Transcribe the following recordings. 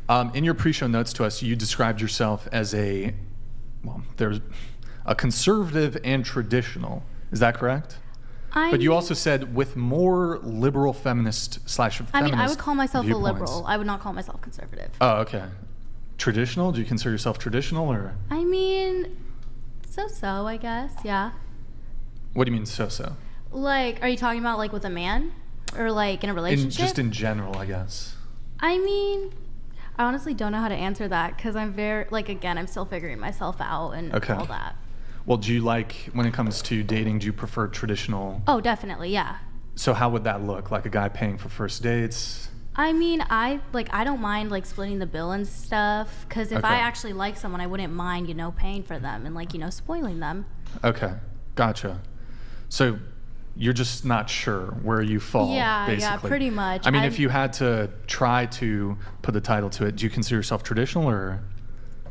In your pre-show notes to us, you described yourself as there's a conservative and traditional. Is that correct? But you also said with more liberal feminist / feminist. I mean, I would call myself a viewpoints. liberal. I would not call myself conservative. Oh, okay. Traditional? Do you consider yourself traditional, or? I mean, so, I guess, yeah. What do you mean so? Like, are you talking about like with a man? Or like in a relationship? Just in general, I guess. I mean, I honestly don't know how to answer that because I'm very, like, again, I'm still figuring myself out and all that. Well, do you like, when it comes to dating, do you prefer traditional? Oh, definitely, yeah. So how would that look? Like a guy paying for first dates? I mean, I don't mind like splitting the bill and stuff because if I actually like someone, I wouldn't mind, paying for them and like, spoiling them. Okay, gotcha. So you're just not sure where you fall, basically. Yeah, pretty much. I mean, if you had to try to put a title to it, do you consider yourself traditional or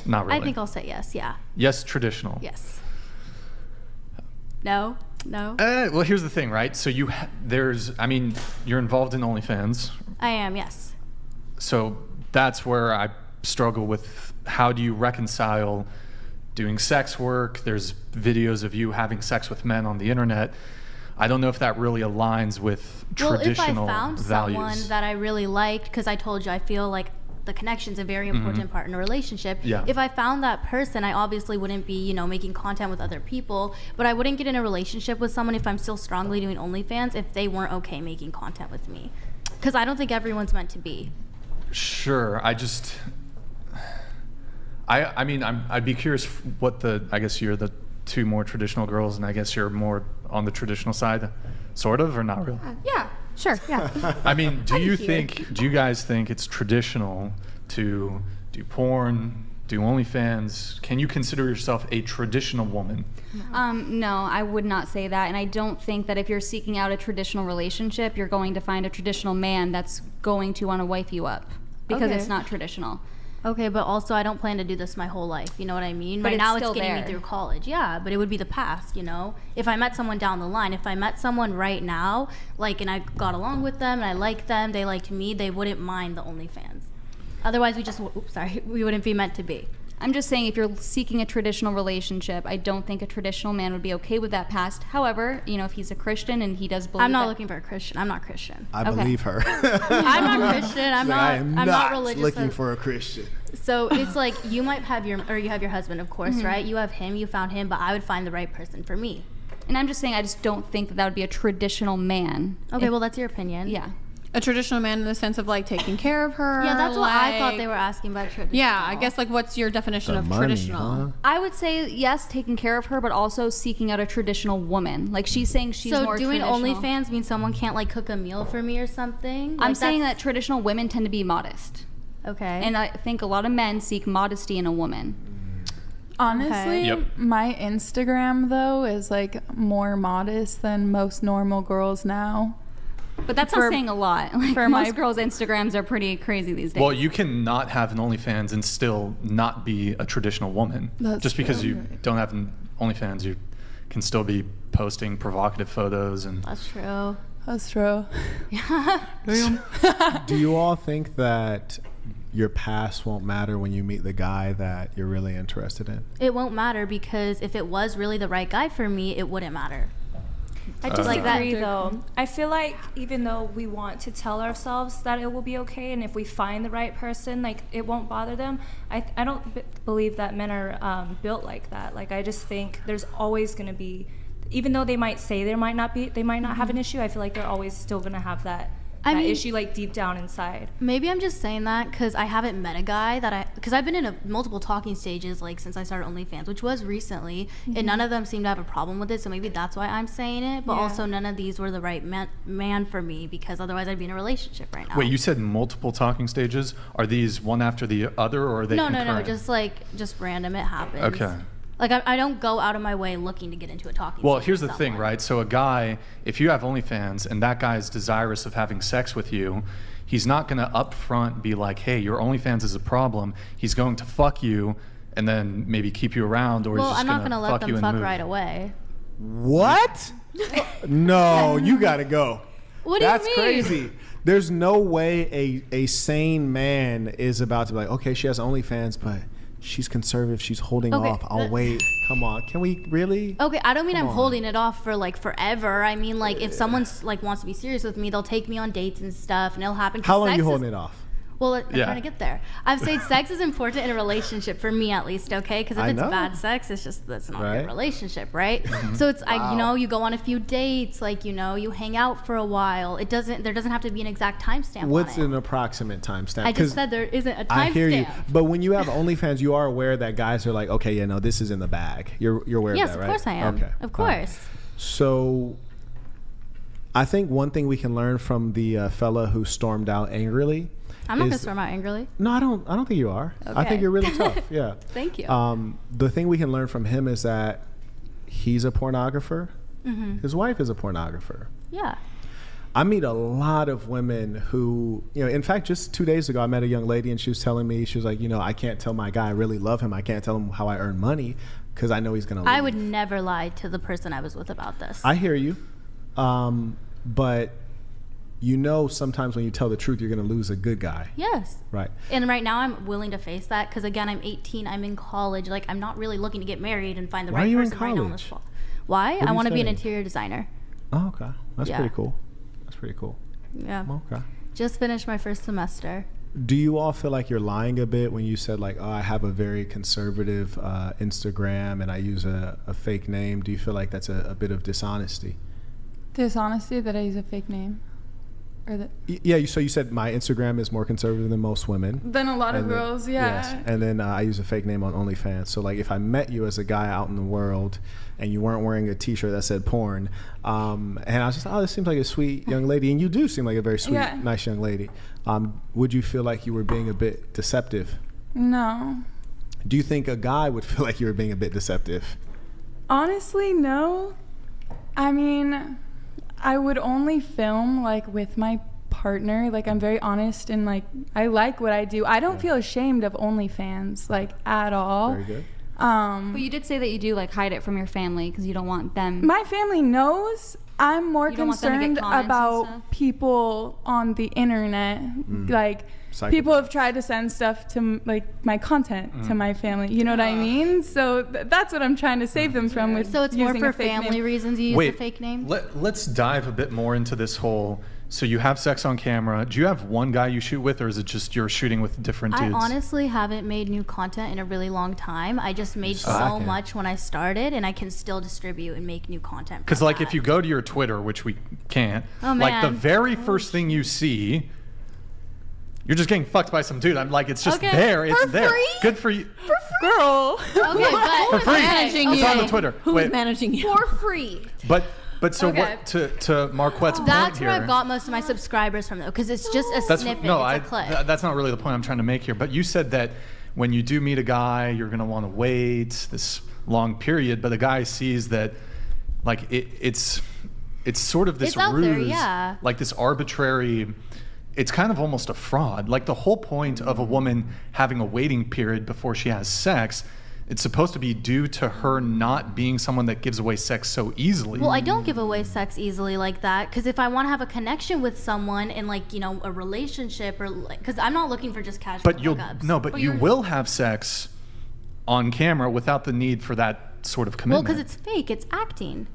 not really? I think I'll say yes, yeah. Yes, traditional. Yes. No? Well, here's the thing, right? So you're involved in OnlyFans. I am, yes. So that's where I struggle with how do you reconcile doing sex work? There's videos of you having sex with men on the internet. I don't know if that really aligns with traditional values. Well, if I found someone that I really liked, because I told you I feel like the connection's a very important part in a relationship. Yeah. If I found that person, I obviously wouldn't be, making content with other people, but I wouldn't get in a relationship with someone if I'm still strongly doing OnlyFans if they weren't okay making content with me. Because I don't think everyone's meant to be. Sure. I'd be curious what I guess you're the two more traditional girls, and I guess you're more on the traditional side, sort of, or not really? Yeah, sure, yeah. I mean, do you guys think it's traditional to do porn, do OnlyFans? Can you consider yourself a traditional woman? No, I would not say that, and I don't think that if you're seeking out a traditional relationship, you're going to find a traditional man that's going to want to wife you up, because it's not traditional. Okay, but also I don't plan to do this my whole life, you know what I mean? But right now it's still getting there. me through college. Yeah, but it would be the past, If I met someone down the line, if I met someone right now, like, and I got along with them and I liked them, they liked me, they wouldn't mind the OnlyFans. Otherwise, we wouldn't be meant to be. I'm just saying, if you're seeking a traditional relationship, I don't think a traditional man would be okay with that past. However, if he's a Christian and he does believe I'm not looking for a Christian. I'm not Christian. I believe her. I'm not Christian. I'm not religious. Looking for a Christian. So it's like you might have you have your husband, of course, right? You have him, you found him, but I would find the right person for me. And I'm just saying, I just don't think that would be a traditional man. Okay, well, that's your opinion. Yeah. A traditional man in the sense of like taking care of her. Yeah, that's what I thought they were asking about traditional. Yeah, I guess like what's your definition of traditional? Huh? I would say yes, taking care of her, but also seeking out a traditional woman. Like she's saying she's more doing traditional. OnlyFans means someone can't like cook a meal for me or something? I'm saying that traditional women tend to be modest. Okay. And I think a lot of men seek modesty in a woman. Honestly, Yep. my Instagram though is like more modest than most normal girls now. But that's not saying a lot. Like for most my- girls' Instagrams are pretty crazy these days. Well, you can not have an OnlyFans and still not be a traditional woman. That's Just because true. you don't have an OnlyFans, you can still be posting provocative photos and. That's true. That's true. Do you all think that your past won't matter when you meet the guy that you're really interested in? It won't matter because if it was really the right guy for me, it wouldn't matter. I Like that. disagree though. I feel like even though we want to tell ourselves that it will be okay, and if we find the right person, like it won't bother them, I don't believe that men are built like that. Like I just think there's always going to be, even though they might say they might not have an issue, I feel like they're always still going to have that issue like deep down inside. Maybe I'm just saying that because I haven't met a guy because I've been in multiple talking stages like since I started OnlyFans, which was recently, and none of them seem to have a problem with it, so maybe that's why I'm saying it, but also none of these were the right man for me because otherwise I'd be in a relationship right now. Wait, you said multiple talking stages? Are these one after the other, or are they concurrent? No, just random, it happens. Okay. Like, I don't go out of my way looking to get into a talking Well, stage here's with the thing, someone. right? So a guy, if you have OnlyFans and that guy is desirous of having sex with you, he's not going to up front be like, hey, your OnlyFans is a problem. He's going to fuck you and then maybe keep you around, or Well, he's just I'm not going to let fuck them you and fuck move. right away. What? No, you gotta go. What do you That's mean? crazy. There's no way a sane man is about to be like, okay, she has OnlyFans, but she's conservative. She's holding off. I'll wait. Come on. Can we really? Okay, I don't mean Come I'm on. holding it off for like forever. I mean like if someone's like wants to be serious with me, they'll take me on dates and stuff, and it'll happen. How long are you holding it off? Well, I'm Yeah. trying to get there. I've said sex is important in a relationship for me at least, okay? Because if I it's know. bad sex, it's just that's not a Right. good relationship, right? So it's you go on a few dates, like you hang out for a while. There doesn't have to be an exact timestamp. What's on it. an approximate timestamp? I just said there isn't a timestamp. I hear you, but when you have OnlyFans, you are aware that guys are like, okay, yeah, no, this is in the bag. You're aware Yes, of that, of right? course I am. Okay, Of all right. course. So, I think one thing we can learn from the fella who stormed out angrily. I'm not gonna is- storm out angrily. No, I don't think you are. I Okay. think you're really tough. Yeah. Thank you. The thing we can learn from him is that he's a pornographer. Mm-hmm. His wife is a pornographer. Yeah. I meet a lot of women who, in fact, just 2 days ago, I met a young lady and she was telling me, she was like, I can't tell my guy I really love him. I can't tell him how I earn money because I know he's going to leave. I would never lie to the person I was with about this. I hear you. But sometimes when you tell the truth, you're going to lose a good guy. Yes. Right. And right now I'm willing to face that because again I'm 18. I'm in college. Like I'm not really looking to get married and find the Why are right you in person right now on this college? fall. Why? are I you want to be an studying? interior designer. Oh, okay. That's Yeah. pretty cool. That's pretty cool. Yeah. Okay. Just finished my first semester. Do you all feel like you're lying a bit when you said like, oh, I have a very conservative Instagram and I use a fake name? Do you feel like that's a bit of dishonesty? Dishonesty that I use a fake name, or that Yeah. So you said my Instagram is more conservative than most women. then a lot of And then- girls, yeah. Yes. And then I use a fake name on OnlyFans. So like if I met you as a guy out in the world and you weren't wearing a T-shirt that said porn, and I was just, oh, this seems like a sweet young lady, and you do seem like a very sweet, Yeah. nice young lady. Would you feel like you were being a bit deceptive? No. Do you think a guy would feel like you were being a bit deceptive? Honestly, no. I mean, I would only film like with my partner. Like I'm very honest and like I like what I do. I don't feel ashamed of OnlyFans like at all. Very good. But you did say that you do like hide it from your family because you don't want them. My family knows. I'm more You don't want them to get concerned comments and about stuff? people on the internet. Like people have tried to send stuff to like my content to my family. You know what I mean? So that's what I'm trying to save them from with So it's more using for a fake family name. reasons you use Wait, the fake name? Let's dive a bit more into this whole. So you have sex on camera. Do you have one guy you shoot with, or is it just you're shooting with different I dudes? honestly haven't made new content in a really long time. I just made so slacking. much when I started, and I can still distribute and make new content. Because from like that. if you go to your Twitter, which we can't, Oh, like the man. very first thing you see, you're just getting fucked by some dude. I'm like, it's just Okay. there. It's For there. free? Good for you. Girl. Okay, but For free. managing It's you? on the Twitter. Who's Wait, managing you? For free. but so Okay. what? To Marquette's point that's here. where I've got most of my subscribers from, though, because it's just a That's snippet. no, it's a clip. that's not really the point I'm trying to make here. But you said that when you do meet a guy, you're gonna want to wait this long period. But the guy sees that, like it's sort of this It's out ruse, there, yeah. like this arbitrary. It's kind of almost a fraud. Like the whole point of a woman having a waiting period before she has sex, it's supposed to be due to her not being someone that gives away sex so easily. Well, I don't give away sex easily like that, because if I want to have a connection with someone in like a relationship or like, because I'm not looking for just casual But you'll hookups. no, but you will have sex on camera without the need for that sort of Well, commitment. because it's fake. It's acting.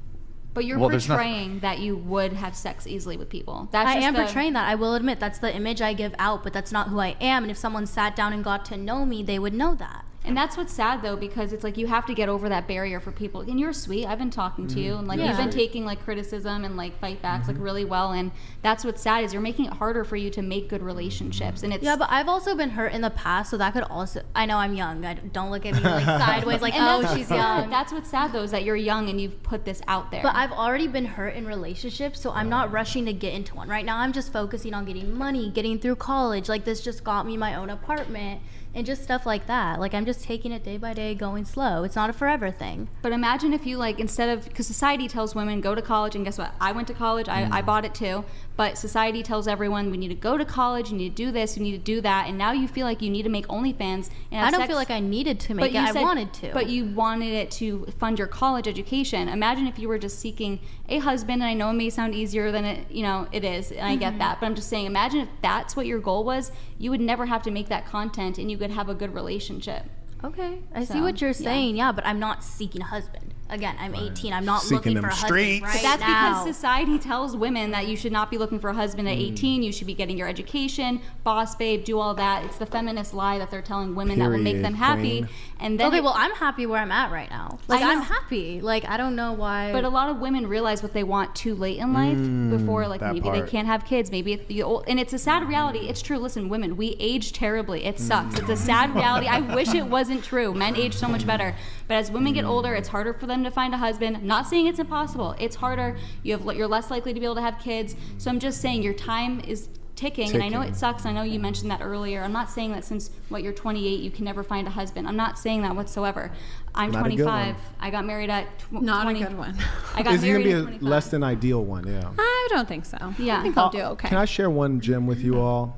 But you're Well, there's nothing- portraying that you would have sex easily with people. That's I just am the- portraying that. I will admit that's the image I give out, but that's not who I am. And if someone sat down and got to know me, they would know that. And that's what's sad though, because it's like you have to get over that barrier for people. And you're sweet. I've been talking to you, and like Yeah. you've been taking like criticism and like fight backs like really well. And that's what's sad is you're making it harder for you to make good relationships. And it's Yeah, but I've also been hurt in the past, so that could also. I know I'm young. Don't look at me like sideways, like and oh, that's she's sad. young. That's what's sad though is that you're young and you've put this out there. But I've already been hurt in relationships, so I'm not rushing to get into one. Right now, I'm just focusing on getting money, getting through college. Like this just got me my own apartment and just stuff like that. Like I'm just taking it day by day, going slow. It's not a forever thing. But imagine if you like, instead of, because society tells women go to college, and guess what? I went to college, I bought it too, but society tells everyone we need to go to college, you need to do this, you need to do that, and now you feel like you need to make OnlyFans. And I don't feel like I needed to make it, I wanted to. But you wanted it to fund your college education. Imagine if you were just seeking a husband, and I know it may sound easier than it, it is, and I get that, but I'm just saying, imagine if that's what your goal was, you would never have to make that content, and you could have a good relationship. Okay, I see what you're saying, but I'm not seeking a husband. Again, I'm 18. I'm not looking for a husband right But that's now. because society tells women that you should not be looking for a husband at 18. You should be getting your education, boss babe, do all that. It's the feminist lie that they're telling women that will make them happy. Queen. And then well, I'm happy where I'm at right now. Like, I'm happy. Like, I don't know why. But a lot of women realize what they want too late in life before, like, maybe they can't have kids. Maybe it's the old, and it's a sad reality. It's true. Listen, women, we age terribly. It sucks. It's a sad reality. I wish it wasn't true. Men age so much better. But as women get older, it's harder for them to find a husband. I'm not saying it's impossible. It's harder. You're less likely to be able to have kids. So I'm just saying your time is ticking. And I know it sucks. I know you mentioned that earlier. I'm not saying that since you're 28, you can never find a husband. I'm not saying that whatsoever. I'm 25. I got married at Not 20. a good one. I got Is it married gonna at be a 25. less than ideal one? Yeah. I don't think so. Yeah. I think I'll do okay. Can I share one gem with you all?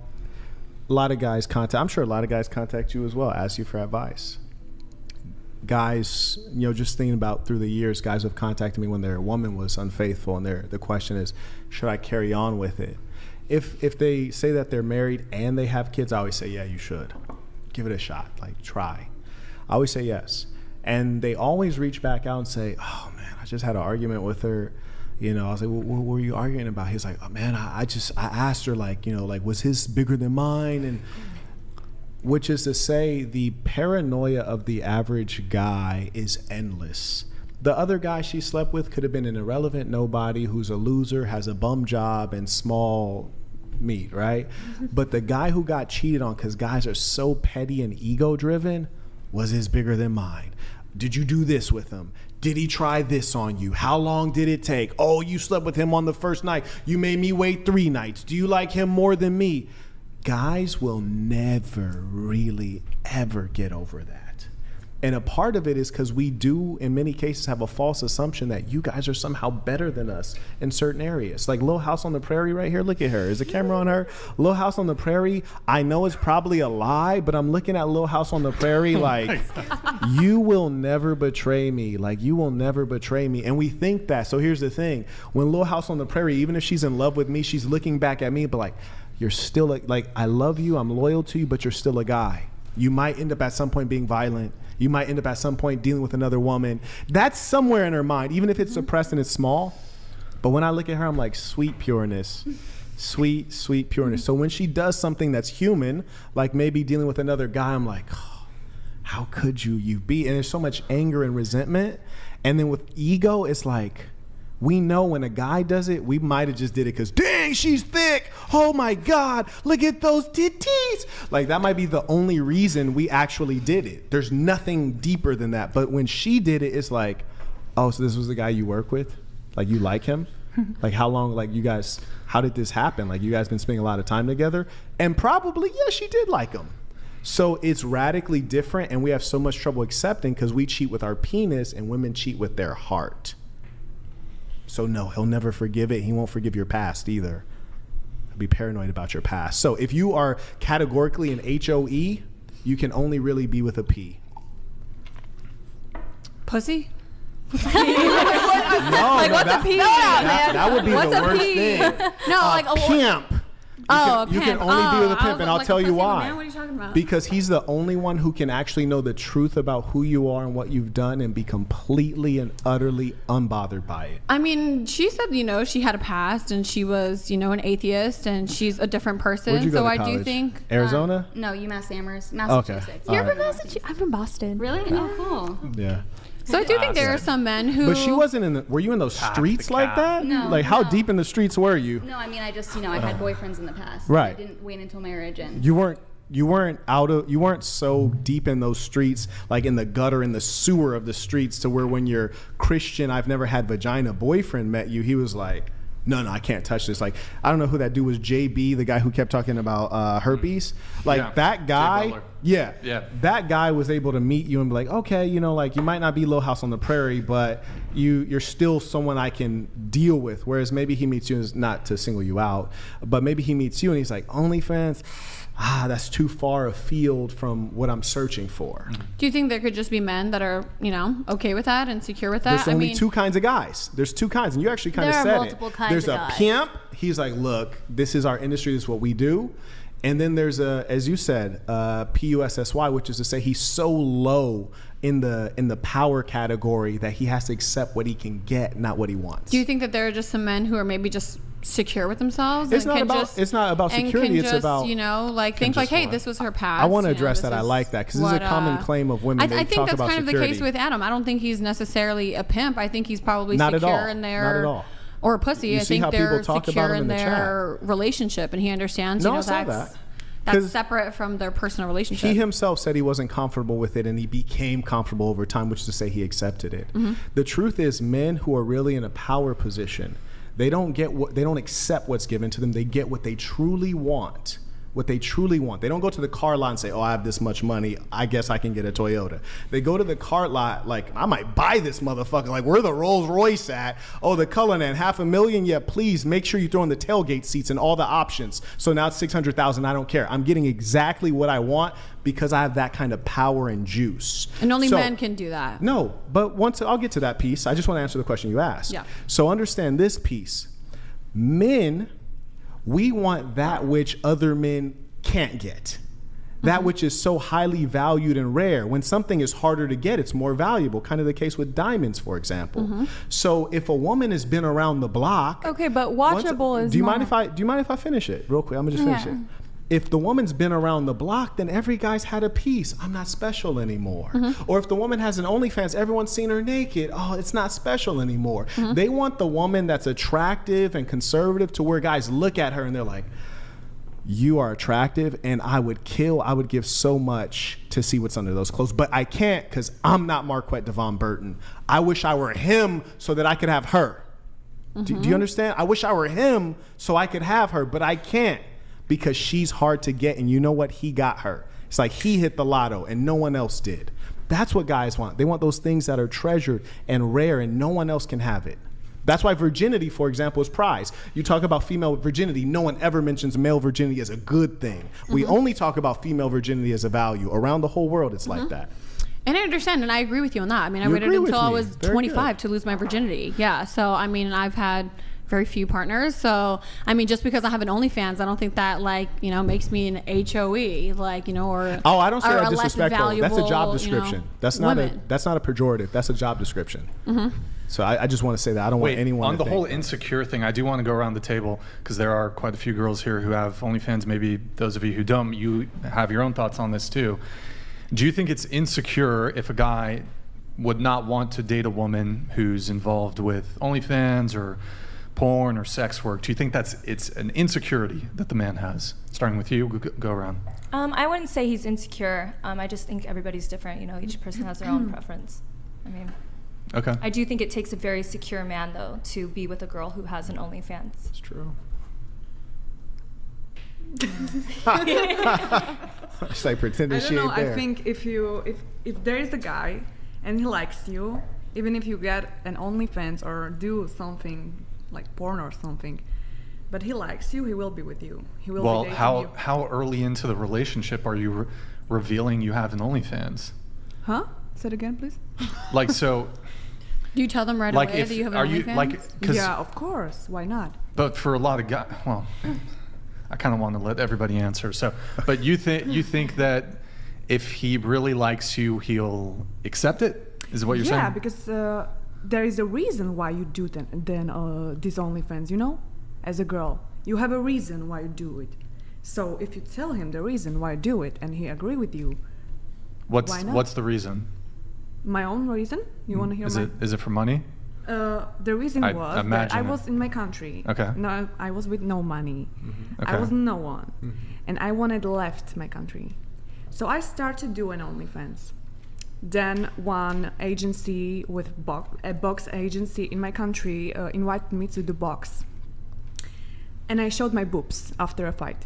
A lot of guys contact. I'm sure a lot of guys contact you as well, ask you for advice. Guys, just thinking about through the years, guys have contacted me when their woman was unfaithful, and the question is, should I carry on with it? If they say that they're married and they have kids, I always say, yeah, you should. Give it a shot. Like, try. I always say yes. And they always reach back out and say, oh, man, I just had an argument with her. I was like, what were you arguing about? He's like, oh, man, I asked her, was his bigger than mine? And which is to say, the paranoia of the average guy is endless. The other guy she slept with could have been an irrelevant nobody who's a loser, has a bum job, and small meat, right? But the guy who got cheated on, because guys are so petty and ego-driven, was his bigger than mine? Did you do this with him? Did he try this on you? How long did it take? Oh, you slept with him on the first night. You made me wait 3 nights. Do you like him more than me? Guys will never really ever get over that. And a part of it is because we do, in many cases, have a false assumption that you guys are somehow better than us in certain areas. Like Little House on the Prairie right here. Look at her. Is the camera on her? Little House on the Prairie. I know it's probably a lie, but I'm looking at Little House on the Prairie like, you will never betray me. Like, you will never betray me. And we think that. So here's the thing. When Little House on the Prairie, even if she's in love with me, she's looking back at me, but like, you're still like, I love you, I'm loyal to you, but you're still a guy. You might end up at some point being violent. You might end up at some point dealing with another woman. That's somewhere in her mind, even if it's suppressed and it's small. But when I look at her, I'm like, sweet pureness. Sweet, sweet pureness. So when she does something that's human, like maybe dealing with another guy, I'm like, oh, how could you be? And there's so much anger and resentment. And then with ego, it's like, we know when a guy does it, we might have just did it because, dang, she's thick. Oh my God, look at those titties. Like, that might be the only reason we actually did it. There's nothing deeper than that. But when she did it, it's like, oh, so this was the guy you work with? Like, you like him? Like, how long, like, you guys, how did this happen? Like, you guys been spending a lot of time together? And probably, yeah, she did like him. So it's radically different, and we have so much trouble accepting because we cheat with our penis and women cheat with their heart. So no, he'll never forgive it. He won't forgive your past either. He'll be paranoid about your past. So if you are categorically an HOE, you can only really be with a P. Pussy? No, what's a P? That would be What's the a worst P? thing. No, like a pimp. You can only be with a pimp, and I'll tell you why. Man, what are you talking about? Because he's the only one who can actually know the truth about who you are and what you've done and be completely and utterly unbothered by it. I mean, she said, she had a past and she was, an atheist and she's a different person. Where'd you go So to I college? do think Arizona? No, UMass Amherst, Massachusetts. Okay. You're from Massachusetts. I'm from Boston. Really? Oh, cool. Yeah. So I do think there are some men who. But she wasn't in the. Were you in those streets like that? No, Like, how no. deep in the streets were you? No, I mean, I just, I had boyfriends in the past. Right. I didn't wait until marriage, and You weren't so deep in those streets, like in the gutter, in the sewer of the streets, to where when your Christian, I've never had vagina boyfriend met you, he was like, no, I can't touch this. Like, I don't know who that dude was, JB, the guy who kept talking about herpes. Like, Yeah, that guy, Jay Butler. Yeah. Yeah. That guy was able to meet you and be like, okay, you know, like you might not be Little House on the Prairie, but you're still someone I can deal with. Whereas maybe he meets you, not to single you out, but maybe he meets you and he's like, OnlyFans, that's too far afield from what I'm searching for. Do you think there could just be men that are, you know, okay with that and secure with that? There's only two kinds of guys. There's two kinds, and you actually kind of There said are multiple kinds There's of a guys. pimp. He's like, look, this is our industry. This is what we do. And then there's a, as you said, PUSSY, which is to say he's so low in the power category that he has to accept what he can get, not what he wants. Do you think that there are just some men who are maybe just secure with themselves? It's and not can about just, it's not about and security. can It's just, about, you know, like think like, just hey, what? this was her past. I want to you know, address this that. I is like that because this is a what, common claim of women. I They think talk that's about kind of security. the case with Adam. I don't think he's necessarily a pimp. I think he's probably Not at secure all. in their Not at all. or a pussy. You I see think how people they're talk about secure him in in the their relationship, and he understands. No, You know, I saw that's that. that's 'Cause separate from their personal relationship. He himself said he wasn't comfortable with it, and he became comfortable over time, which is to say he accepted it. Mm-hmm. The truth is, men who are really in a power position, they don't accept what's given to them. They get what they truly want. What they truly want. They don't go to the car lot and say, oh, I have this much money, I guess I can get a Toyota. They go to the car lot like, I might buy this motherfucker. Like, where the Rolls Royce at? Oh, the Cullinan, $500,000. Yeah, please make sure you throw in the tailgate seats and all the options. So now it's $600,000. I don't care. I'm getting exactly what I want because I have that kind of power and juice. and only men can do that. No, but once I'll get to that piece, I just want to answer the question you asked. Yeah. So understand this piece. Men, we want that which other men can't get. That which is so highly valued and rare. When something is harder to get, it's more valuable. Kind of the case with diamonds, for example. So if a woman has been around the block, Okay, but watchable is do you mind not- if I finish it real quick? I'm gonna just finish Yeah. it. If the woman's been around the block, then every guy's had a piece. I'm not special anymore. Or if the woman has an OnlyFans, everyone's seen her naked. Oh, it's not special anymore. They want the woman that's attractive and conservative to where guys look at her and they're like, you are attractive and I would give so much to see what's under those clothes. But I can't because I'm not Marquette Devon Burton. I wish I were him so that I could have her. Do you understand? I wish I were him so I could have her, but I can't. Because she's hard to get, and you know what? He got her. It's like he hit the lotto and no one else did. That's what guys want. They want those things that are treasured and rare and no one else can have it. That's why virginity, for example, is prized. You talk about female virginity, no one ever mentions male virginity as a good thing. We only talk about female virginity as a value. Around the whole world, it's like that. And I understand, and I agree with you on that. I mean, I You waited agree with until I me. was Very 25 good. to lose my virginity. Yeah. So, I mean, I've had very few partners. So, I mean, just because I have an OnlyFans, I don't think that, like, you know, makes me an HOE, like, you know, or Oh, I don't say or that a less disrespectful. That's a valuable, job you know, description. That's not woman. that's not a pejorative. That's a job description. So I just want to say that I don't want anyone on to the whole think. insecure thing, I do want to go around the table because there are quite a few girls here who have OnlyFans. Maybe those of you who don't, you have your own thoughts on this too. Do you think it's insecure if a guy would not want to date a woman who's involved with OnlyFans or porn or sex work? Do you think it's an insecurity that the man has? Starting with you, go around. I wouldn't say he's insecure. I just think everybody's different. You know, each person has their own preference. I mean, Okay. I do think it takes a very secure man, though, to be with a girl who has an OnlyFans. It's true. It's like pretending I she don't know. ain't there. I think if there is a guy and he likes you, even if you get an OnlyFans or do something like porn or something, but he likes you, he will be with you. He will Well, be dating how you. how early into the relationship are you revealing you have an OnlyFans? Huh? Say it again, please. Like, so, Do you tell them right like away if that you have an are you OnlyFans? like? 'Cause- Yeah, of course. Why not? But for a lot of guys, well, I kind of want to let everybody answer. So, but you think that if he really likes you, he'll accept it? Is what you're Yeah, saying? because there is a reason why you do these OnlyFans. You know, as a girl, you have a reason why you do it. So if you tell him the reason why you do it and he agree with you, why not? What's the reason? my own reason. You want to hear Is it for money? The reason I was that imagine I it. was in my country. Okay. No, I was with no money. Okay. I was no one, and I wanted left my country. So I started doing OnlyFans. Then one agency with a box agency in my country invited me to the box, and I showed my boobs after a fight.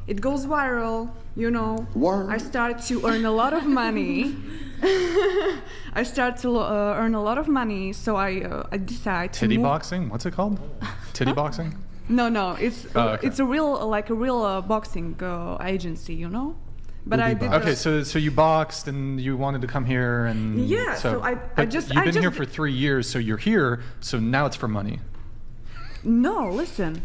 it goes viral, you know. Word. I start to earn a lot of money. I start to earn a lot of money, so I decide to Titty move. boxing? What's it called? Titty boxing? No, it's okay. it's a real boxing agency, you know. But I did. Okay, so you boxed and you wanted to come here, and Yeah, so I but just- you've I been here just- for 3 years, so you're here. So now it's for money. No, listen.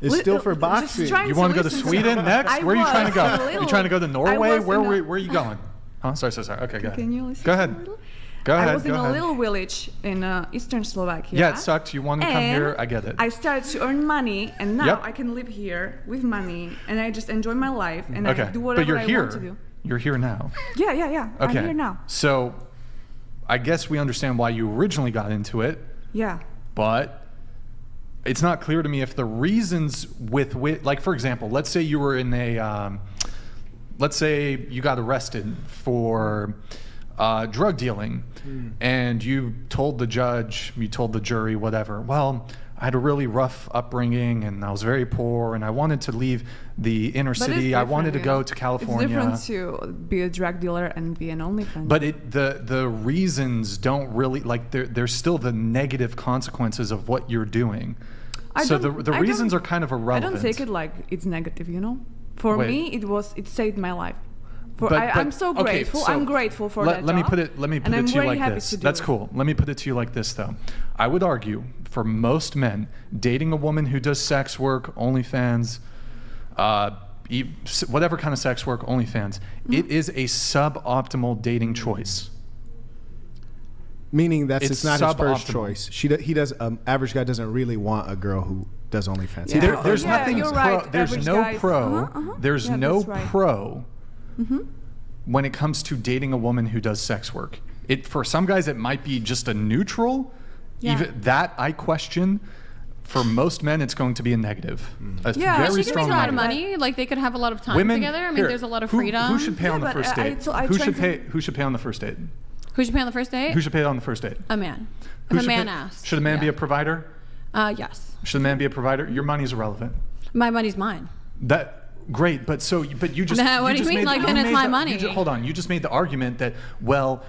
It's still for Just boxing. trying You want to go to listen Sweden next? I Where are you trying to go? was a little- You trying to go to I Norway? was Where in a- are you going? Huh? Sorry. Okay, go ahead. Can you listen? Go a ahead. little? Go ahead. I was in go a ahead. little village in eastern Slovakia. Yeah, it sucked. You wanted to come here. I get it. I started to earn money, and now Yep. I can live here with money, and I just enjoy my life, and Okay, I do but whatever you're I here. want to do. You're here now. Yeah. Okay. I'm here now. So, I guess we understand why you originally got into it, Yeah. but it's not clear to me if the reasons with like, for example, let's say you were in a, let's say you got arrested for drug dealing, and you told the judge, you told the jury, whatever, well, I had a really rough upbringing and I was very poor and I wanted to leave the inner But city. it's I wanted to different, go to California. It's different to be a drug dealer and be an OnlyFans. But the reasons don't really, like, there's still the negative consequences of what you're doing. So the I reasons don't- are kind of I irrelevant. don't take it like it's negative, you know. For Wait. me, it saved my life. But- I'm so okay, grateful. so I'm grateful for let, that let me job, put it and I'm to you very like happy this. to do That's it. cool. Let me put it to you like this, though. I would argue for most men, dating a woman who does sex work, OnlyFans, whatever kind of sex work, OnlyFans, it is a suboptimal dating choice. Meaning that's it's not his first suboptimal. choice. He does. Average guy doesn't really want a girl who does OnlyFans. Yeah. There's Yeah, nothing you're pro. right. There's Average no guys- pro. There's Yeah, no that's right. pro when it comes to dating a woman who does sex work. For some guys, it might be just a neutral. Yeah. Even that I question. For most men, it's going to be a negative. A Yeah, very she She can strong make a lot of negative. money. Like they could have a lot of time Women together. I mean, here, there's a lot of who- freedom. Who should pay on the but first I- date? I Who tried should to- pay? Who should pay on the first date? Who should pay on the first date? Who should pay on the first date? A man. Who If a should man pay- asks. Should a man be Yeah. a provider? Yes. Should a man be a provider? Your money's irrelevant. My money's mine. That great, but you just Nah, what do you just mean? made- Like, you then it's made my the- money. Hold on, you just made the argument that, well,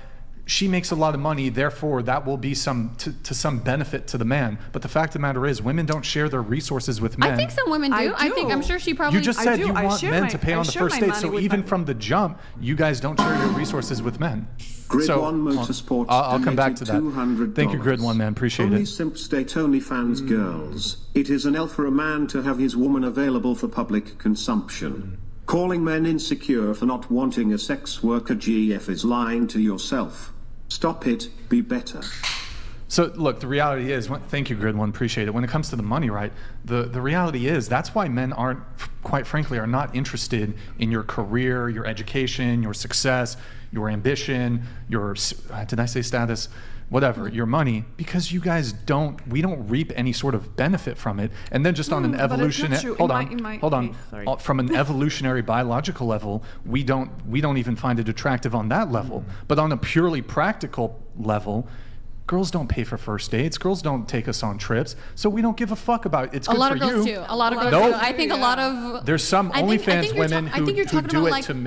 she makes a lot of money, therefore that will be to some benefit to the man. But the fact of the matter is, women don't share their resources with men. I think some women do. I think I'm do. sure she probably. You just I said do. you I want share men my- to pay I on the share first my date, money so with even my- from the jump, you guys don't share your resources with men. Grid So, 1 Motorsports I'll come back to donated that. $200. Thank you, Grid 1, man. Appreciate Only it. simps date OnlyFans girls. It is an L for a man to have his woman available for public consumption. Calling men insecure for not wanting a sex worker GF is lying to yourself. Stop it, be better. So look, the reality is, thank you, Grid One, appreciate it. When it comes to the money, right? The reality is that's why men aren't, quite frankly, are not interested in your career, your education, your success, your ambition, your did I say status? Whatever, your money, because you guys we don't reap any sort of benefit from it. And then just on an but it's not evolutionary, true. hold In my on, case, sorry. from an evolutionary biological level, we don't even find it attractive on that level. But on a purely practical level, girls don't pay for first dates. Girls don't take us on trips. So we don't give a fuck about it. It's A good lot for of girls you. do. A lot of girls Nope. do. I think a lot of. There's some I think OnlyFans you're women I think you're who talking do about, it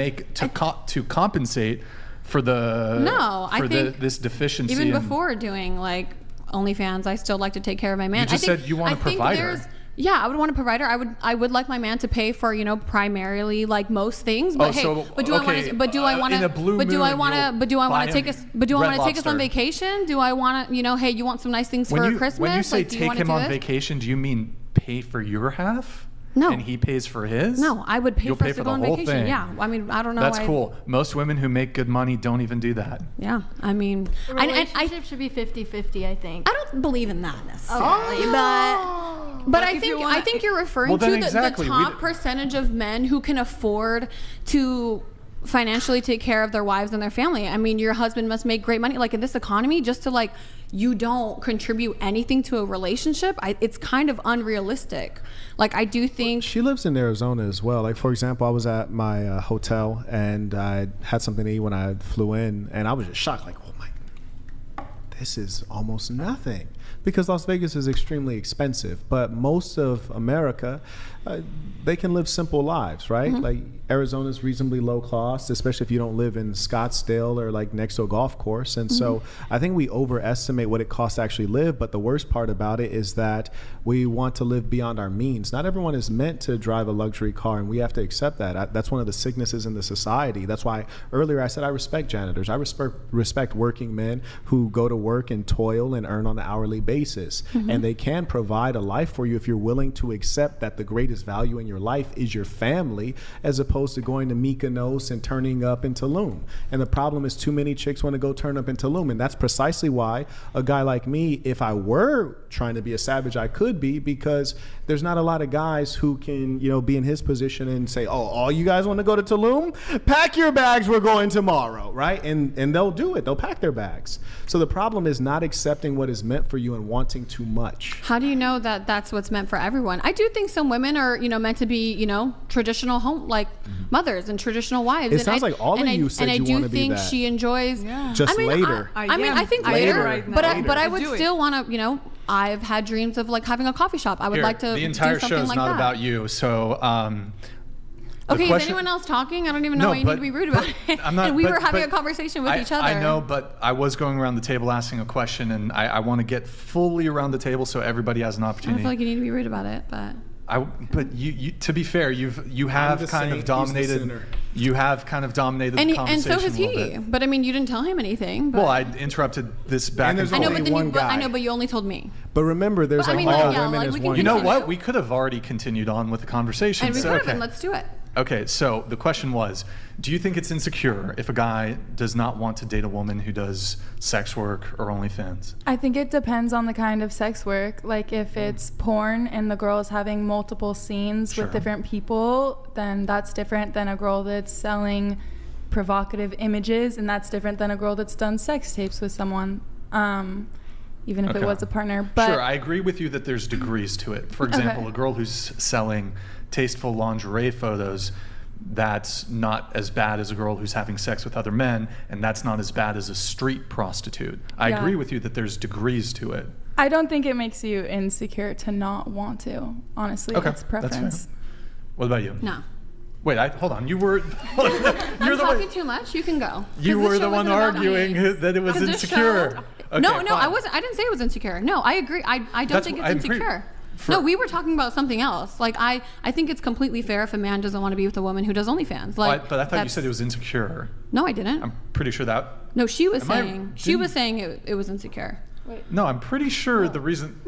like, to compensate for the No, I think this deficiency. even in- before doing like OnlyFans, I still like to take care of my man. You just I think, said you want a I think provider. there's- Yeah, I would want a provider. I would like my man to pay for, primarily like most things. But hey, so, but do I want okay, to? But do I want in a to? blue But do I moon, want to? you'll But do I buy want to take him us? But do I Red want to take us on Lobster. vacation? Do I want to? Hey, you want some nice things for Christmas? When you say Like, do you take wanna him do on this? vacation, do you mean pay for your half? No. And he pays for his? No, I would pay You'll for pay us to for go the on whole vacation. thing. Yeah, I mean, I don't know. That's cool. Most women who make good money don't even do that. Yeah, I mean, The I relationship should be 50-50, I think. I don't believe in that necessarily, Oh, but I if you think wanna- I think you're referring Well, to then the exactly, we top d- percentage of men who can afford to financially take care of their wives and their family. I mean, your husband must make great money. Like in this economy, just to you don't contribute anything to a relationship. It's kind of unrealistic. Like I do think She lives in Arizona as well. Like, for example, I was at my hotel and I had something to eat when I flew in, and I was just shocked. Like, oh my, this is almost nothing. because Las Vegas is extremely expensive. But most of America, they can live simple lives, right? Like Arizona's reasonably low cost, especially if you don't live in Scottsdale or like next to a golf course. And so I think we overestimate what it costs to actually live. But the worst part about it is that we want to live beyond our means. Not everyone is meant to drive a luxury car, and we have to accept that. That's one of the sicknesses in the society. That's why earlier I said I respect janitors. I respect working men who go to work and toil and earn on an hourly basis. And they can provide a life for you if you're willing to accept that the greatest value in your life is your family, as opposed to going to Mykonos and turning up in Tulum. And the problem is too many chicks want to go turn up in Tulum. And that's precisely why a guy like me, if I were trying to be a savage, I could be, because there's not a lot of guys who can, be in his position and say, oh, all you guys want to go to Tulum? Pack your bags, we're going tomorrow, right? And they'll do it. They'll pack their bags. So the problem is not accepting what is meant for you and wanting too much. How do you know that that's what's meant for everyone? I do think some women are, meant to be, traditional home, like mothers and traditional wives. It sounds like all of you said you want to be that. And I do think she enjoys. Yeah. Just later. I think Later. later. But I would still want to, I've had dreams of like having a coffee shop. I would like to the entire do show something is like not that. about you. So, okay, is anyone else talking? I don't even know why you need to be rude about it. I'm not, and we were having a conversation with each other. I know, but I was going around the table asking a question, and I want to get fully around the table so everybody has an I opportunity. feel like you need to be rude about it, but. But you, to be fair, you have kind of dominated. You have kind of dominated the conversation. And so has a little he. bit. But I mean, you didn't tell him anything. But. Well, I interrupted this back and there's forth. I know, but then one guy. I know, but you only told me. But remember, there's But I like mean, all yeah, women like, as we can one. You know guy. what? We could have already continued on with the conversation. And we so, could have, okay. and let's do it. Okay, so the question was, do you think it's insecure if a guy does not want to date a woman who does sex work or OnlyFans? I think it depends on the kind of sex work. Like if it's porn and the girl is having multiple scenes Sure. with different people, then that's different than a girl that's selling provocative images, and that's different than a girl that's done sex tapes with someone, even if it was a partner. But sure, I agree with you that there's degrees to it. For example, a girl who's selling tasteful lingerie photos, that's not as bad as a girl who's having sex with other men, and that's not as bad as a street prostitute. I agree with you that there's degrees to it. I don't think it makes you insecure to not want to. Honestly, it's preference. That's fair. What about you? No. Wait, hold on. You were. I'm talking too much. You can go. You were the one arguing that it was 'Cause this insecure. show- Okay, no, fine. I wasn't. I didn't say it was insecure. No, I agree. I don't think it's I agree. insecure. For- No, we were talking about something else. Like I think it's completely fair if a man doesn't want to be with a woman who does OnlyFans. Like, But I thought you said it was insecure. No, I didn't. I'm pretty sure that. No, she was Am I- saying it was insecure. No, I'm pretty sure the reason.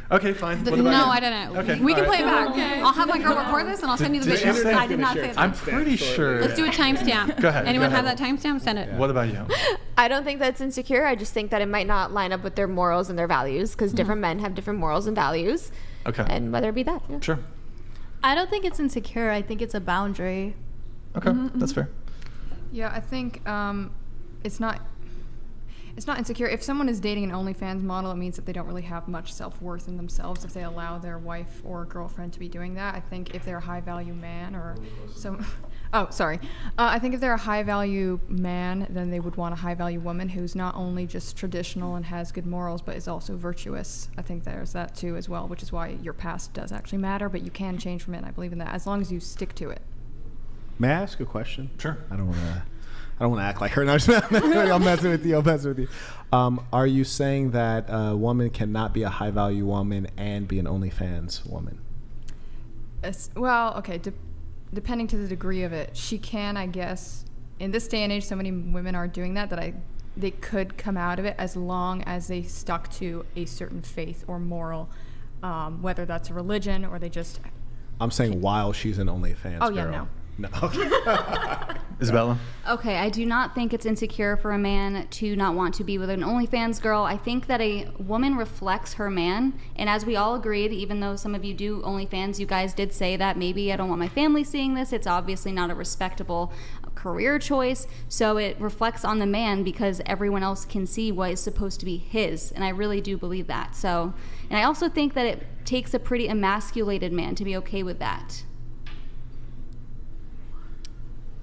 Okay, fine. What about No, you? I didn't. Okay, We can all play it right. back. I'll have my girl record this and I'll send you the Did she video. say- I did not say that. I'm pretty sure. Let's do a timestamp. Go ahead, Anyone go have ahead. that timestamp? Send it. What about you? I don't think that's insecure. I just think that it might not line up with their morals and their values, because different men have different morals and values. Okay. And whether it be that. Yeah. Sure. I don't think it's insecure. I think it's a boundary. Okay, that's fair. Yeah, I think it's not insecure. If someone is dating an OnlyFans model, it means that they don't really have much self-worth in themselves if they allow their wife or girlfriend to be doing that. I think if they're a high-value man or some... Oh, sorry. I think if they're a high-value man, then they would want a high-value woman who's not only just traditional and has good morals, but is also virtuous. I think there's that too as well, which is why your past does actually matter, but you can change from it, and I believe in that, as long as you stick to it. May I ask a question? Sure. I don't want to act like her. No, I'm messing with you. Are you saying that a woman cannot be a high value woman and be an OnlyFans woman? Well, okay, depending to the degree of it, she can, I guess. In this day and age, so many women are doing that they could come out of it as long as they stuck to a certain faith or moral, whether that's a religion or they just... I'm saying while she's an OnlyFans girl. Yeah, no. No. Isabella? Okay, I do not think it's insecure for a man to not want to be with an OnlyFans girl. I think that a woman reflects her man, and as we all agreed, even though some of you do OnlyFans, you guys did say that maybe I don't want my family seeing this. It's obviously not a respectable career choice, so it reflects on the man because everyone else can see what is supposed to be his, and I really do believe that. So, and I also think that it takes a pretty emasculated man to be okay with that.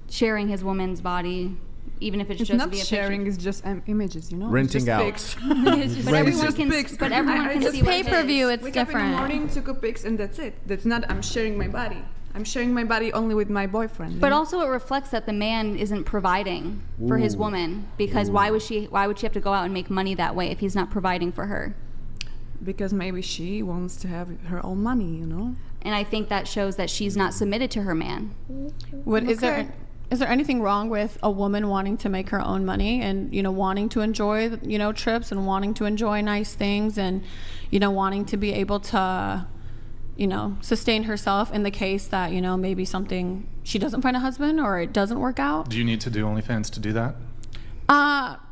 Sharing his woman's body, even if it's It's just not via sharing. pictures. It's just images, you know. Renting It's just out. pics. But everyone can. But everyone can just see what it pay-per-view, is. it's Wake up in different. the morning, took a pics, and that's it. That's not. I'm sharing my body. I'm sharing my body only with my boyfriend. But you know? also, it reflects that the man isn't providing for his Ooh. woman, because why would she have to go out and make money that way if he's not providing for her? because maybe she wants to have her own money, you know. And I think that shows that she's not submitted to her man. Is there anything wrong with a woman wanting to make her own money and, you know, wanting to enjoy, you know, trips and wanting to enjoy nice things and, you know, wanting to be able to, you know, sustain herself in the case that, you know, maybe something, she doesn't find a husband or it doesn't work out? Do you need to do OnlyFans to do that?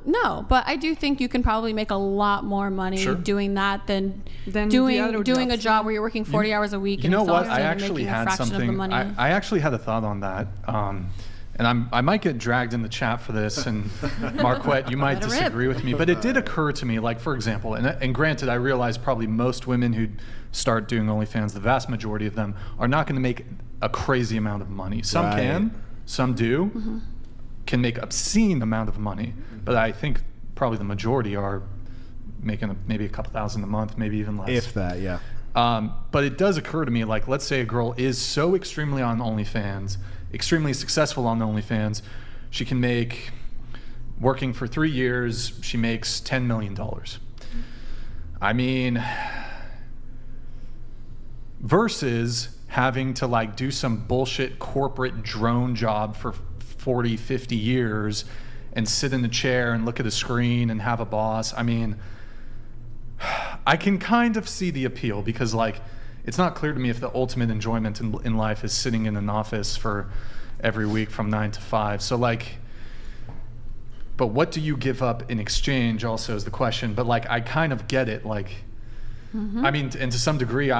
No, but I do think you can probably make a lot more money Sure. doing that than Then the other doing a jobs. job where you're working 40 hours a week. You and know what? exhausted I and actually making a had fraction of the something. money. I actually had a thought on that. And I might get dragged in the chat for this, and Marquette, you might Let it rip. disagree with me, but it did occur to me, like, for example, and granted, I realize probably most women who start doing OnlyFans, the vast majority of them are not going to make a crazy amount of money. Some Right. can, some do, Mm-hmm. can make obscene amount of money, but I think probably the majority are making maybe a couple thousand a month, maybe even less. If that, yeah. But it does occur to me, like, let's say a girl is so extremely on OnlyFans, extremely successful on OnlyFans, she can make, working for 3 years, she makes $10 million. I mean, versus having to, like, do some bullshit corporate drone job for 40, 50 years and sit in a chair and look at a screen and have a boss. I mean, I can kind of see the appeal because, like, it's not clear to me if the ultimate enjoyment in life is sitting in an office for every week from 9 to 5. So, like, but what do you give up in exchange also is the question. But, like, I kind of get it. Like, I mean, and to some degree,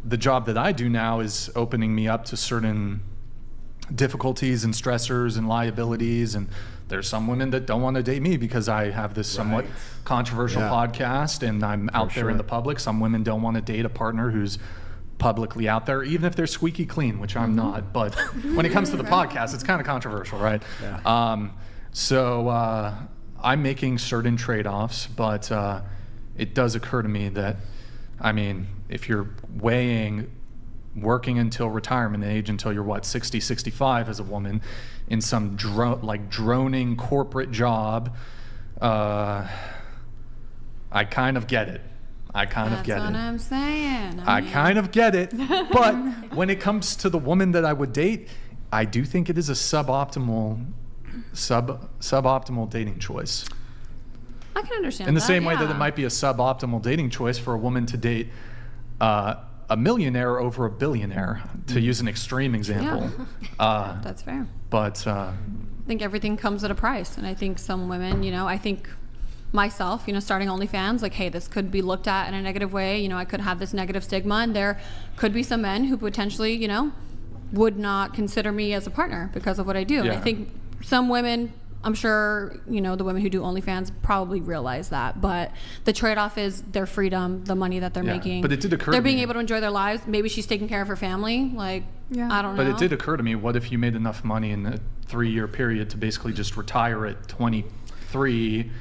the job that I do now is opening me up to certain difficulties and stressors and liabilities, and there's some women that don't want to date me because I have this somewhat controversial Yeah. podcast and I'm out there in sure. the public. Some women don't want to date a partner who's publicly out there, even if they're squeaky clean, which I'm not. But when it comes to the podcast, it's kind of controversial, right? Yeah. So I'm making certain trade-offs, but it does occur to me that, I mean, if you're weighing working until retirement age, until you're, what, 60, 65 as a woman in some droning corporate job, I kind of get it. I kind of get That's what it. I'm saying. I kind of get it. But when it comes to the woman that I would date, I do think it is a suboptimal dating choice. I can understand In the that, same way that yeah. it might be a suboptimal dating choice for a woman to date a millionaire over a billionaire, to use an extreme example. That's fair. But I think everything comes at a price. And I think some women, you know, I think myself, you know, starting OnlyFans, like, hey, this could be looked at in a negative way. You know, I could have this negative stigma. And there could be some men who potentially, you know, would not consider me as a partner because of what I do. And I Yeah. think some women, I'm sure, you know, the women who do OnlyFans probably realize that. But the trade-off is their freedom, the money that they're Yeah. making. But it did occur They're to being me- able to enjoy their lives. Maybe she's taking care of her family. Like, Yeah. I don't know. But it did occur to me, what if you made enough money in a 3-year period to basically just retire at 23?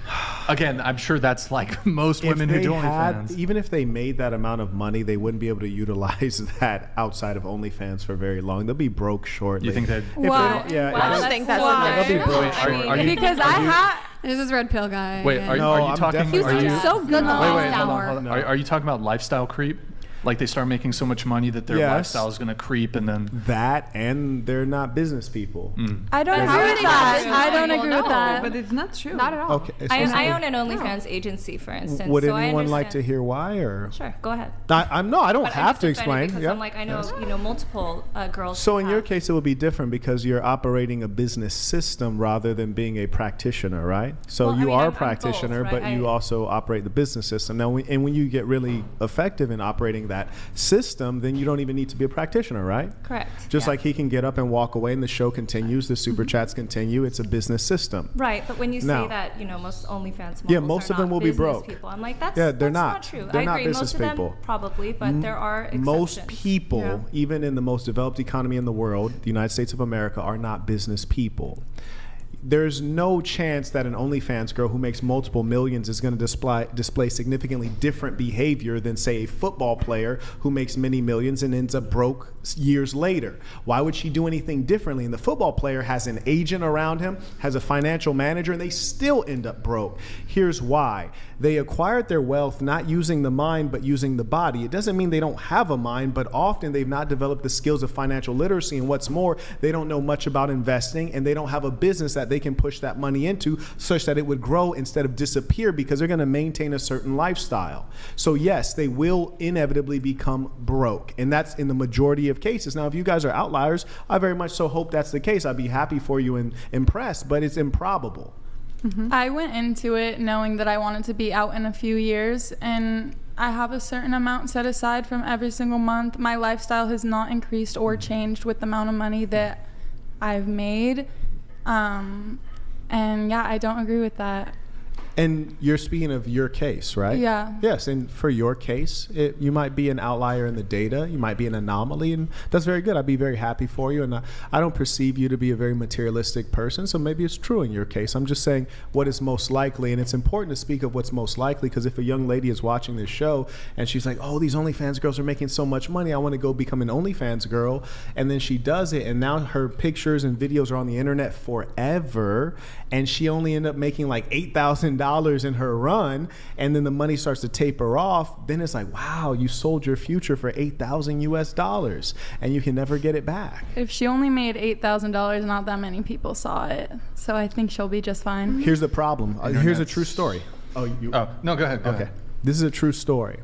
Again, I'm sure that's like most women who do OnlyFans. Even if they made that amount of money, they wouldn't be able to utilize that outside of OnlyFans for very long. They'll be broke shortly. You think that? If they Why? don't- yeah, I if don't they- think that's why. in there. They'll be broke. Are you, Because I had. This is Red Pill Guy. Wait, Yeah. are No, you I'm talking? definitely- Are you? He's so good in the Wait, lifestyle. hold on. Are you talking about lifestyle creep? Like they start making so much money that their Yes. lifestyle is going to creep, and then that, and they're not business people. I don't How agree are with they that. business I don't people? agree with No. that. But it's not true. Not at all. Okay. I own an OnlyFans agency, for instance. Would so I anyone like to understand- hear why, or? Sure, go ahead. I don't But have I'm to just offended explain. because Yeah. I'm like, I know, multiple girls. So who in your have- case, it would be different because you're operating a business system rather than being a practitioner, right? So Well, I you mean, are I'm a both, practitioner, right? but you also operate the business system. Now, and when you get really effective in operating that system, then you don't even need to be a practitioner, right? Correct. Just yeah. like he can get up and walk away and the show continues, the super chats continue. It's a business system. Right, but when you say Now- that, most OnlyFans models Yeah, most are of them not will be business broke. People. I'm like, that's Yeah, they're that's not. true. They're I not agree. business Most of people. them probably, but there are exceptions. Most people, Yeah. even in the most developed economy in the world, the United States of America, are not business people. there's no chance that an OnlyFans girl who makes multiple millions is going to display significantly different behavior than, say, a football player who makes many millions and ends up broke years later. Why would she do anything differently? And the football player has an agent around him, has a financial manager, and they still end up broke. Here's why. They acquired their wealth not using the mind, but using the body. It doesn't mean they don't have a mind, but often they've not developed the skills of financial literacy. And what's more, they don't know much about investing, and they don't have a business that they can push that money into such that it would grow instead of disappear, because they're going to maintain a certain lifestyle. So yes, they will inevitably become broke. And that's in the majority of cases. Now, if you guys are outliers, I very much so hope that's the case. I'd be happy for you and impressed, but it's improbable. I went into it knowing that I wanted to be out in a few years, and I have a certain amount set aside from every single month. My lifestyle has not increased or changed with the amount of money that I've made. And yeah, I don't agree with that. And you're speaking of your case, right? Yeah. Yes, and for your case, you might be an outlier in the data. You might be an anomaly, and that's very good. I'd be very happy for you, and I don't perceive you to be a very materialistic person, so maybe it's true in your case. I'm just saying what is most likely, and it's important to speak of what's most likely, because if a young lady is watching this show and she's like, oh, these OnlyFans girls are making so much money, I want to go become an OnlyFans girl, and then she does it, and now her pictures and videos are on the internet forever, and she only ended up making like $8,000 in her run, and then the money starts to taper off, then it's like, wow, you sold your future for $8,000 US, and you can never get it back. If she only made $8,000, not that many people saw it. So I think she'll be just fine. Here's the problem. Here's a true story. No, go ahead. Go ahead. This is a true story.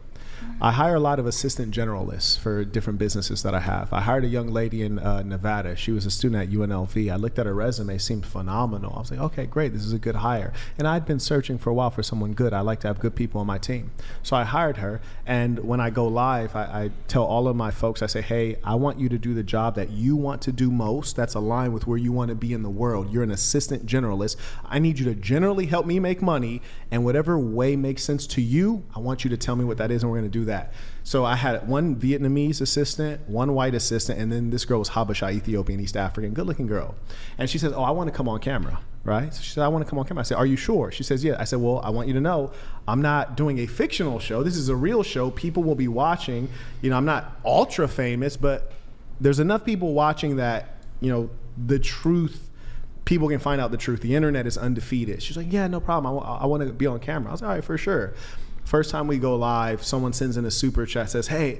I hire a lot of assistant generalists for different businesses that I have. I hired a young lady in Nevada. She was a student at UNLV. I looked at her resume, seemed phenomenal. I was like, okay, great, this is a good hire. And I'd been searching for a while for someone good. I like to have good people on my team. So I hired her, and when I go live, I tell all of my folks, I say, hey, I want you to do the job that you want to do most, that's aligned with where you want to be in the world. You're an assistant generalist. I need you to generally help me make money, and whatever way makes sense to you, I want you to tell me what that is, and we're going to do that. So I had one Vietnamese assistant, one white assistant, and then this girl was Habesha, Ethiopian, East African, good looking girl. And she says, oh, I want to come on camera, right? So she said, I want to come on camera. I said, are you sure? She says, yeah. I said, well, I want you to know I'm not doing a fictional show. This is a real show. People will be watching. You know, I'm not ultra famous, but there's enough people watching that, you know, the truth, people can find out the truth. The internet is undefeated. She's like, yeah, no problem. I want to be on camera. I was like, all right, for sure. First time we go live, someone sends in a super chat, says, hey,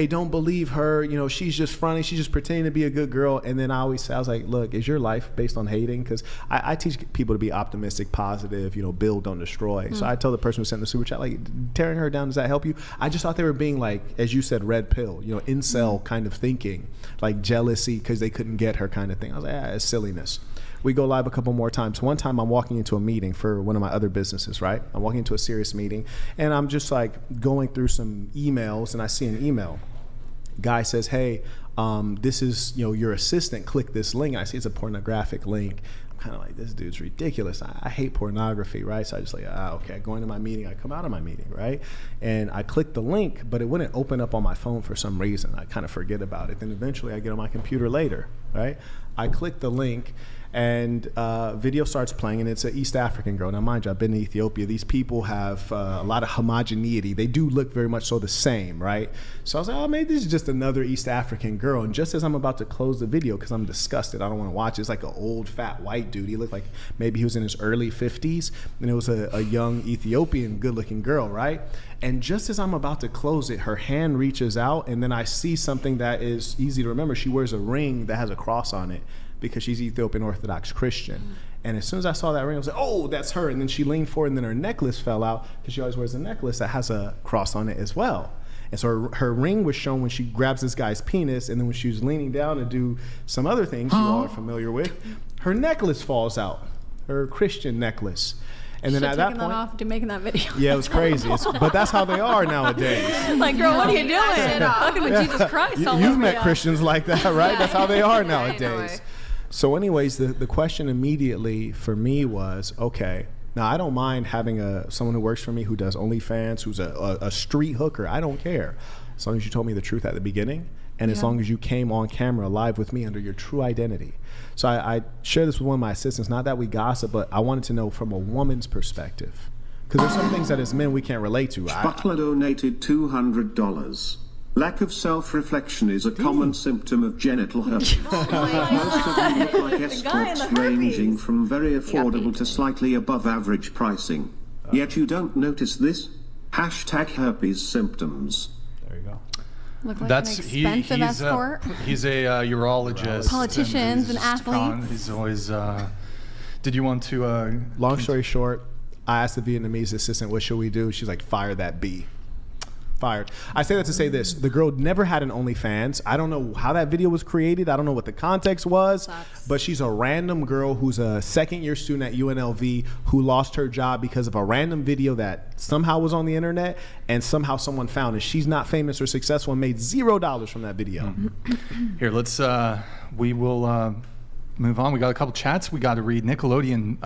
don't believe her. You know, she's just fronting. She's just pretending to be a good girl. And then I was like, look, is your life based on hating? Because I teach people to be optimistic, positive, you know, build, don't destroy. So I tell the person who sent the super chat, like, tearing her down, does that help you? I just thought they were being like, as you said, red pill, you know, incel kind of thinking, like jealousy because they couldn't get her kind of thing. I was like, it's silliness. We go live a couple more times. One time I'm walking into a meeting for one of my other businesses, right? I'm walking into a serious meeting, and I'm just like going through some emails, and I see an email. Guy says, hey, this is, you know, your assistant, click this link. And I see it's a pornographic link. I'm kind of like, this dude's ridiculous. I hate pornography, right? So I just like, okay, I go into my meeting. I come out of my meeting, right? And I click the link, but it wouldn't open up on my phone for some reason. I kind of forget about it. Then eventually I get on my computer later, right? I click the link, and video starts playing, and it's an East African girl. Now, mind you, I've been to Ethiopia. These people have a lot of homogeneity. They do look very much so the same, right? So I was like, oh, maybe this is just another East African girl. And just as I'm about to close the video, because I'm disgusted, I don't want to watch it, it's like an old, fat, white dude. He looked like maybe he was in his early 50s, and it was a young Ethiopian, good-looking girl, right? And just as I'm about to close it, her hand reaches out, and then I see something that is easy to remember. She wears a ring that has a cross on it, because she's Ethiopian Orthodox Christian. And as soon as I saw that ring, I was like, oh, that's her. And then she leaned forward, and then her necklace fell out, because she always wears a necklace that has a cross on it as well. And so her ring was shown when she grabs this guy's penis, and then when she was leaning down to do some other things you all are familiar with, her necklace falls out, her Christian necklace. And then at that point, that off to making that video. Yeah, it was crazy. But that's how they are nowadays. Like, girl, what are you doing? Looking with Jesus Christ all You've over met you. Christians like that, right? That's how they are nowadays. So anyways, the question immediately for me was, okay, now I don't mind having someone who works for me who does OnlyFans, who's a street hooker. I don't care. As long as you told me the truth at the beginning. and as long as you came on camera live with me under your true identity. So I share this with one of my assistants, not that we gossip, but I wanted to know from a woman's perspective, because there's some things that as men we can't relate to. Butler donated $200. Lack of self-reflection is a common symptom of genital herpes. Most of them look like escorts ranging from very affordable to slightly above average pricing. Yet you don't notice this? Hashtag herpes symptoms. There you go. Look like That's an expensive escort. He's a urologist. Politicians and athletes. He's always. Did you want to? Long story short, I asked the Vietnamese assistant, what should we do? She's like, fire that bee. Fired. I say that to say this. The girl never had an OnlyFans. I don't know how that video was created. I don't know what the context was. But she's a random girl who's a second-year student at UNLV who lost her job because of a random video that somehow was on the internet and somehow someone found it. She's not famous or successful and made $0 from that video. Here, we will move on. We got a couple chats we got to read. Nickelodeon